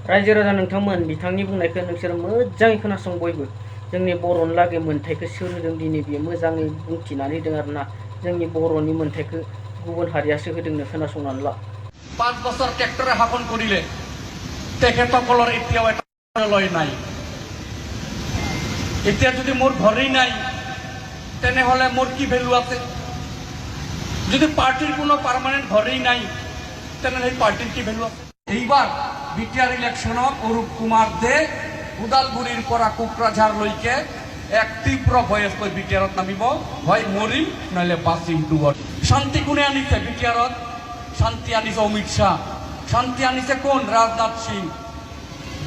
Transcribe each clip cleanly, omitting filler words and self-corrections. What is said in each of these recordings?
रायजो राजा नोंथांमोन बिथांनि बुंनायखौ नोंसोर मोजाङै खोनासं बयबो। जोंनि बर'नि लागै मोन्थाइखौ सोर होदों दिनै बियो मोजाङै बुंथिनानै होदों आरोना। जोंनि बर'नि मोन्थाइखौ गुबुन हारियासो होदोंनो खोनासंनानै ला। 5 বছৰ ট্ৰেক্টৰে শাসন কৰিলে তেখেতসকলৰ এতিয়াও এটা লয় নাই। এতিয়া যদি মোৰ ঘৰেই নাই তেনেহ'লে মোৰ কি ভেলু আছে? যদি পাৰ্টিৰ কোনো পাৰ্মানেণ্ট ঘৰেই নাই তেনেহ'লে পাৰ্টিৰ কি ভেলু আছে? এইবাৰ বিটিআৰ ইলেকশ্যনত অৰূপ কুমাৰ দে ওদালগুৰিৰ পৰা কোকৰাঝাৰলৈকে এক তীব্ৰ ভয়েছ লৈ বিটিআৰত নামিব। হয় মৰিম নহ'লে বাচিম ডুবত। শান্তি কোনে আনিছে বিটিআৰত? শান্তি আনিছে অমিত শ্বাহ। শান্তি আনিছে কোন? ৰাজনাথ সিং।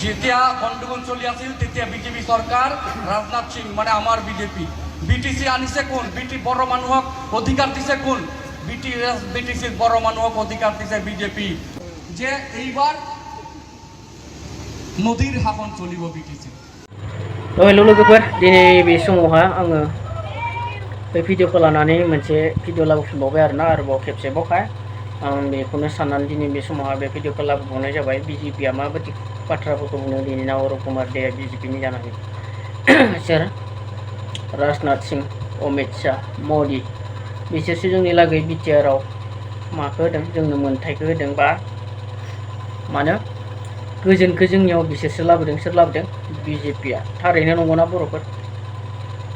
যেতিয়া গণ্ডগোল চলি আছিল তেতিয়া বিজেপি চৰকাৰ, ৰাজনাথ সিং মানে আমাৰ বিজেপি। বিটিচি আনিছে কোন? বড়ো মানুহক অধিকাৰ দিছে কোন? বিটিচিৰ বড়ো মানুহক অধিকাৰ দিছে বিজেপি। যে এইবাৰ মোদীৰ শাসন চলিব বিটিচি। हेल' लोगोफोर, दिनै बे समावहा आङो बे भिडिअखौ लानानै मोनसे भिडिअ लाबोफिनबावबाय आरोबाव खेबसेबावहाय आं बेखौनो साननानै दिनै बे समावहा बे भिडिअखौ लाबोबावनाय जाबाय। बिजेपिया माबायदि बाथ्राफोरखौ बुंदों दिनै अरुप कुमार दे बिजेपिनि जानानै सोर राजनाथ सिं, अमित शाह, मदि बिसोरसो जोंनि लागै बिटिआराव माखौ होदों? जोंनो मोन्थाइखौ होदों बा मानो गोजोनखौ जोंनियाव बिसोरसो लाबोदों। सोर लाबोदों? बिजेपिया। थारैनो नंगौना बर'फोर?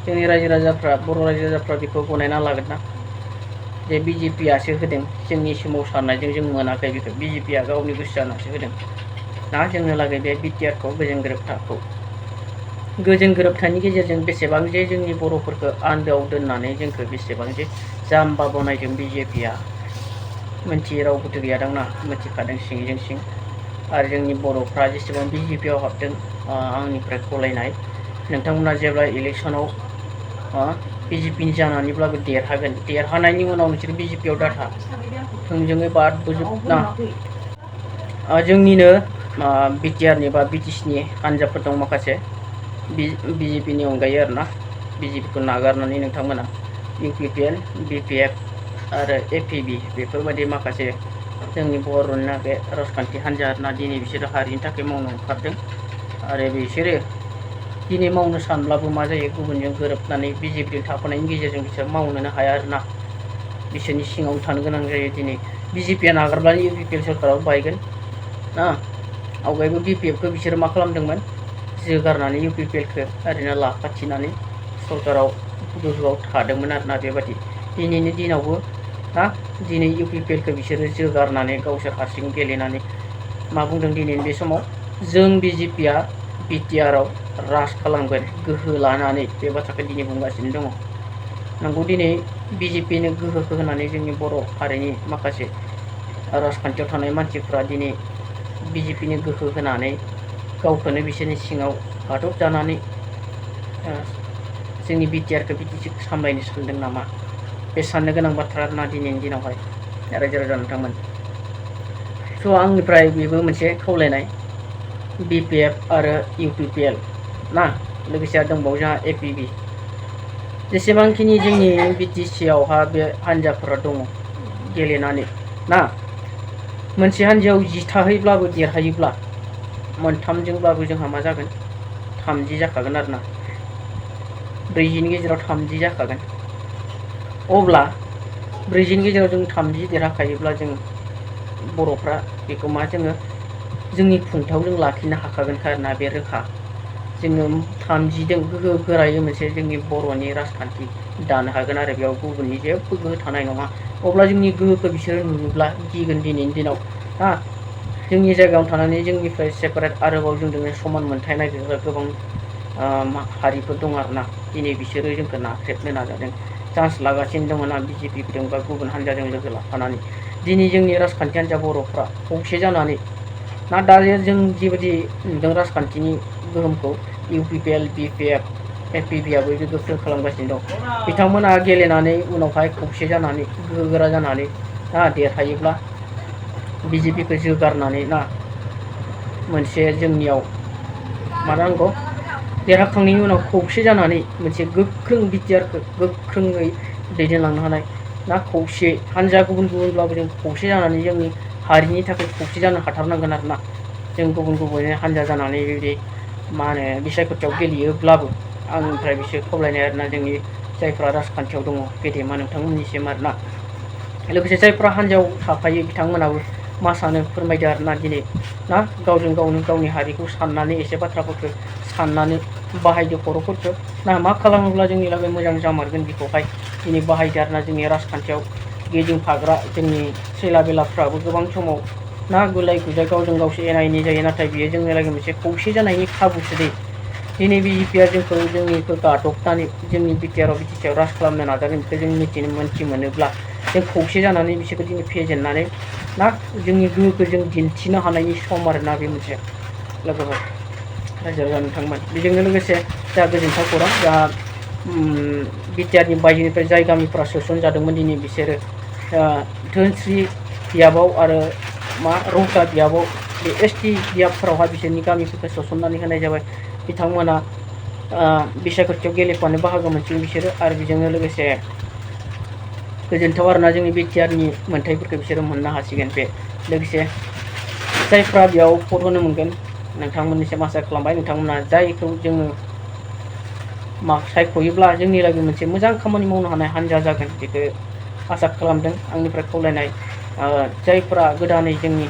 जोंनि रायजो राजाफ्रा बर' रायजो राजाफ्रा बेखौ गनायना लागोन ना जे बिजेपियासो होदों? जोंनि सोमावसारनायजों जों मोनाखै बेखौ। बिजेपिया गावनि गोसो जानासो होदों ना जोंनो लागै बे बिटिआरखौ गोजोन गोरोबथाखौ। गोजोन गोरोबथानि गेजेरजों बेसेबां जे जोंनि बर'फोरखौ आन्दोआव दोननानै जोंखौ बेसेबां जे जाम्बा बनायदों बिजेपिया मोनथियै रावबोथ' गैयादांना, मोनथिखादों सिंजों सिं। आरो जोंनि बर'फ्रा जेसेबां बिजेपियाव हाबदों आंनिफ्राय खावलायनाय, नोंथांमोना जेब्ला इलेक्सनाव बिजेपिनि जानानैब्लाबो देरहागोन, देरहानायनि उनाव नोंसोर बिजेपियाव दाथा थोंजोङै बाद बोजोबना। जोंनिनो बिटिआरनि बा बिटिसिनि हान्जाफोर दं माखासे बिजेपिनि अनगायै आरोना। बिजेपिखौ नागारनानै नोंथांमोना इउपिपिएल, बिपिएफ आरो एपिबि बेफोरबायदि माखासे जोंनि बर'निनो बे राजखान्थि हान्जा आरोना दिनै बिसोरो हारिनि थाखाय मावनो ओंखारदों। आरो बिसोरो दिनै मावनो सानब्लाबो मा जायो? गुबुनजों गोरोबनानै बिजेपिजों थाफानायनि गेजेरजों बिसोर मावनोनो हाया आरोना। बिसोरनि सिङाव थानो गोनां जायो। दिनै बिजेपिया नागारब्लानो इउपिपिएल सरकाराव बायगोन ना। आवगायबो बिपिएफखौ बिसोरो मा खालामदोंमोन? जोगारनानै इउपिपिएलखौ ओरैनो लाफाथिनानै सरकाराव गोहोआव थादोंमोन आरोना। बेबायदि दिनैनि दिनावबो ना दिनै इउपिपिएलखौ बिसोरो जोगारनानै गावसोर हारसिं गेलेनानै मा बुंदों दिनैनि बे समाव? जों बिजेपिया बिटिआराव राज खालामगोन गोहो लानानै, बे बाथ्राखौ दिनै बुंगासिनो दङ। नंगौ, दिनै बिजेपिनो गोहोखौ होनानै जोंनि बर' हारिनि माखासे राजखान्थियाव थानाय मानसिफ्रा दिनै बिजेपिनो गोहो होनानै गावखौनो बिसोरनि सिङाव गादब जानानै जोंनि बिटिआरखौ बिटिसिखौ सामलायनो सानदों नामा? बे साननो गोनां बाथ्रा आरोना दिनैनि दिनावहाय रायजो राजा नोंथांमोन। स' आंनिफ्राय बेबो मोनसे खावलायनाय, बिपिएफ आरो इउपिपिएल ना, लोगोसे दंबावो जोंहा एपिबि, जेसेबांखिनि जोंनि बिटिसिआवहा बे हान्जाफोरा दङ गेलेनानै ना, मोनसे हान्जायाव 10थाहैब्लाबो देरहायोब्ला मोनथामजोंब्लाबो जोंहा मा जागोन? 30 जाखागोन आरोना। 40नि गेजेराव 30 जाखागोन। अब्ला 40नि गेजेराव जों 30 देरहाखायोब्ला जों बर'फ्रा बेखौ मा जोङो जोंनि खुंथायाव जों लाखिनो हाखागोनखा आरोना। बे रोखा। जोङो 30जों गोहो गोरायै मोनसे जोंनि बर'नि राजखान्थि दानो हागोन आरो बेयाव गुबुननि जेबो गोहो थानाय नङा। अब्ला जोंनि गोहोखौ बिसोरो नुयोब्ला गिगोन दिनैनि दिनाव ना। जोंनि जायगायाव थानानै जोंनिफ्राय सेपारेट आरोबाव जोंजों समान मोनथाय नागिरग्रा गोबां हारिफोर दं आरोना। दिनै बिसोरो जोंखौ नाख्रेबनो नाजादों, चान्स लागासिनो दङ ना बिजेपिजों बा गुबुन हान्जाजों लोगो लाफानानै। दिनै जोंनि राजखान्थि हान्जा बर'फ्रा खौसे जानानै ना, दा जों जिबायदि नुदों राजखान्थिनि गोहोमखौ इउपिपिएल, बिपिएफ, एपिबिआबो गोख्रों खालामगासिनो दं। बिथांमोना गेलेनानै उनावहाय खौसे जानानै गोहोगोरा जानानै ना देरहायोब्ला बिजेपिखौ जोगारनानै ना मोनसे जोंनियाव मा नांगौ? देरहाखांनायनि उनाव खौसे जानानै मोनसे गोख्रों बिटिआरखौ गोख्रोङै दैदेनलांनो हानाय ना, खौसे हान्जा गुबुन गुबुनब्लाबो जों खौसे जानानै जोंनि हारिनि थाखाय खौसे जानो हाथारनांगोन आरोना। जों गुबुन गुबुन हान्जा जानानै बेबायदि मा होनो बिसायख'थियाव गेलेयोब्लाबो आंनिफ्राय बिसोर खावलायनाय आरोना जोंनि जायफ्रा राजखान्थियाव दङ गेदेमा नोंथांमोननिसिम आरोना लोगोसे जायफ्रा हान्जायाव थाफायो बिथांमोनाबो मा सानो फोरमायदो आरोना दिनै ना गावजों गावनो गावनि हारिखौ साननानै एसे बाथ्राफोरखौ साननानै बाहायदो खर'फोरखौ ना मा खालामोब्ला जोंनि लागै मोजां जामारगोन बेखौहाय दिनै बाहायदो आरोना जोंनि राजखान्थियाव गिदिंफाग्रा जोंनि सैला बेलाफ्राबो गोबां समाव ना गुलाय गुजाय गावजों गावसो एना एनि जायो नाथाय बियो जोंनि लागै मोनसे खौसे जानायनि खाबुसो दै दिनै बिजेपिआ जोंखौ जोंनिखौ गादबनानै जोंनि बिटिआरआव बिटिसिआव राज खालामनो नाजागोन बेखौ जों मिथि मोनोब्ला जों खौसे जानानै बिसोरखौ दिनै फेजेननानै ना जोंनि गोहोखौ जों दिन्थिनो हानायनि सम आरोना बे मोनसे लोगोफोर रायजो राजा नोंथांमोन बेजोंनो लोगोसे जा गोजोनथाव खौरां जा बिटिआरनि बायजोनिफ्राय जाय गामिफोरा सोसनजादोंमोन दिनै बिसोरो धोनस्रि बियाबाव आरो मा रौता बियाबाव बे एसटि बियाबफोरावहाय बिसोरनि गामिफोरखौ सोसननानै होनाय जाबाय बिथांमोना बिसायख'थियाव गेलेफानो बाहागो मोनसिगोन बिसोरो आरो बेजोंनो लोगोसे गोजोनथाव आरोना जोंनि बिटिआरनि मोन्थाइफोरखौ बिसोरो मोननो हासिगोन बे लोगोसे जायफ्रा बेयाव भट होनो मोनगोन नोंथांमोननिसिम आसा खालामबाय नोंथांमोना जायखौ जोङो सायख'योब्ला जोंनि लागै मोनसे मोजां खामानि मावनो हानाय हान्जा जागोन बेखौ आसा खालामदों आंनिफ्राय खावलायनाय जायफ्रा गोदानै जोंनि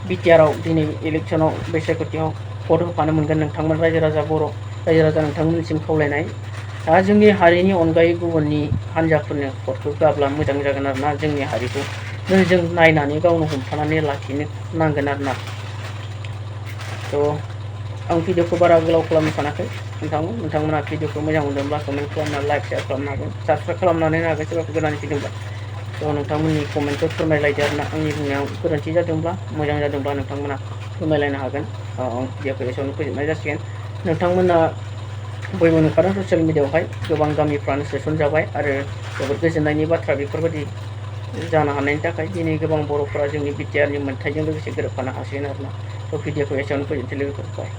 बिटिआरआव दिनै इलेक्सनाव बिसायख'थियाव भट होफानो मोनगोन नोंथांमोन रायजो राजा बर' रायजो राजा नोंथांमोननिसिम खावलायनाय दा जोंनि हारिनि अनगायै गुबुननि हान्जाफोरनो भटखौ होआब्ला मोजां जागोन आरोना जोंनि हारिखौ जों नायनानै गावनो हमथानानै लाखिनो नांगोन आरोना थ' आं भिडिअखौ बारा गोलाव खालामनो सानाखै नोंथांमोना भिडिअखौ मोजां मोनदोंब्ला कमेन्ट खालामना लाइक शेयार खालामनो हागोन साबसक्राइब खालामनानै हागोन सोरबाफोर गोदानै फैदोंब्ला थ' नोंथांमोननि कमेन्टखौ फोरमायलायदो आरोना आंनि बुंनायाव गोरोन्थि जादोंब्ला मोजां जादोंब्ला नोंथांमोना फोरमायलायनो हागोन आं भिडिअखौ एसेयावनो फोजोबनाय जासिगोन नोंथांमोना बयबो नुखादों ससियेल मिडियाआवहाय गोबां गामिफ्रानो सोसनजाबाय आरो जोबोद गोजोननायनि बाथ्रा बेफोरबायदि जानो हानायनि थाखाय दिनै गोबां बर'फोरा जोंनि बिटिआरनि मोन्थाइजों लोगोसे गोरोबफानो हासिगोन आरोना थ' भिडिअखौ एसेयावनो फोजोबनोसै लोगोफोर बाय